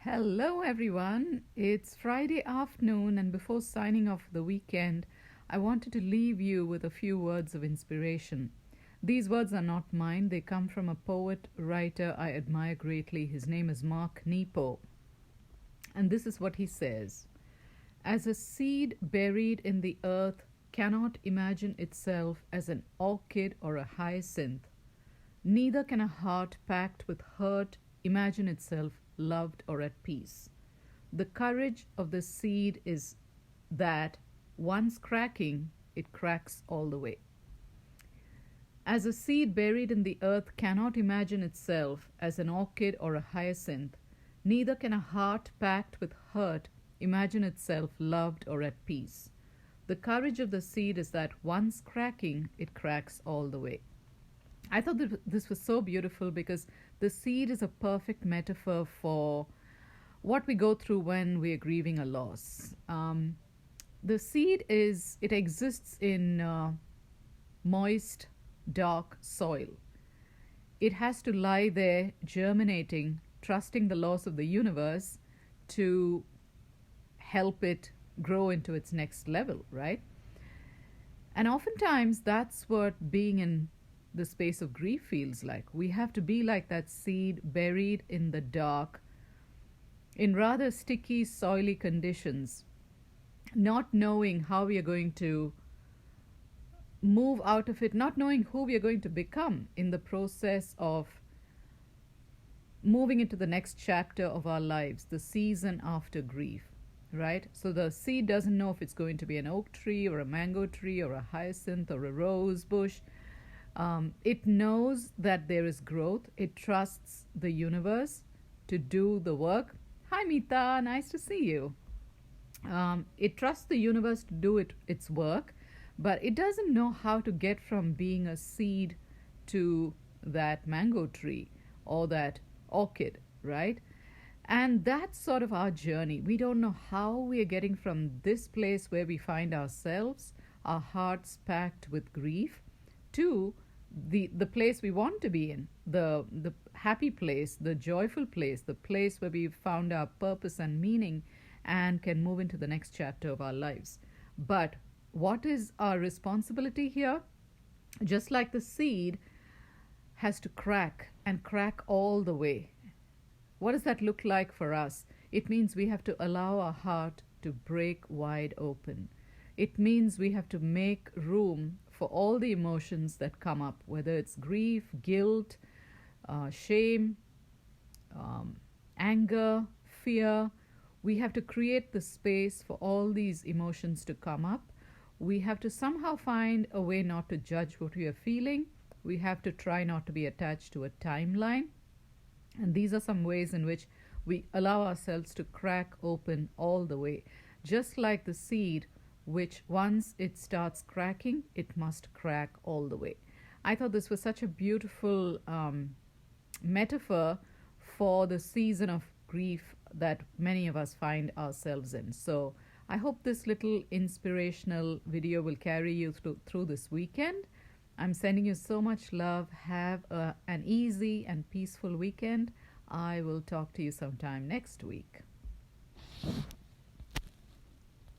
Hello, everyone. It's Friday afternoon, and before signing off for the weekend, I wanted to leave you with a few words of inspiration. These words are not mine, they come from a poet writer I admire greatly. His name is Mark Nepo. And this is what he says: As a seed buried in the earth cannot imagine itself as an orchid or a hyacinth, neither can a heart packed with hurt imagine itself loved or at peace. The courage of the seed is that, once cracking, it cracks all the way. As a seed buried in the earth cannot imagine itself as an orchid or a hyacinth, neither can a heart packed with hurt imagine itself loved or at peace. The courage of the seed is that, once cracking, it cracks all the way. I thought that this was so beautiful because the seed is a perfect metaphor for what we go through when we are grieving a loss. The seed it exists in moist, dark soil. It has to lie there germinating, trusting the laws of the universe to help it grow into its next level, right? And oftentimes that's what being in the space of grief feels like. We have to be like that seed buried in the dark, in rather sticky, soily conditions, not knowing how we are going to move out of it, not knowing who we are going to become in the process of moving into the next chapter of our lives, the season after grief, right? So the seed doesn't know if it's going to be an oak tree or a mango tree or a hyacinth or a rose bush. It knows that there is growth. It trusts the universe to do the work. Hi, Meeta. Nice to see you. It trusts the universe to do its work, but it doesn't know how to get from being a seed to that mango tree or that orchid, right? And that's sort of our journey. We don't know how we are getting from this place where we find ourselves, our hearts packed with grief, to the place we want to be in, the happy place, the joyful place, the place where we've found our purpose and meaning and can move into the next chapter of our lives. But what is our responsibility here? Just like the seed has to crack and crack all the way. What does that look like for us? It means we have to allow our heart to break wide open. It means we have to make room for all the emotions that come up, whether it's grief, guilt, shame, anger, fear. We have to create the space for all these emotions to come up. We have to somehow find a way not to judge what we are feeling. We have to try not to be attached to a timeline. And these are some ways in which we allow ourselves to crack open all the way. Just like the seed, which once it starts cracking, it must crack all the way. I thought this was such a beautiful metaphor for the season of grief that many of us find ourselves in. So I hope this little inspirational video will carry you through this weekend. I'm sending you so much love. Have an easy and peaceful weekend. I will talk to you sometime next week.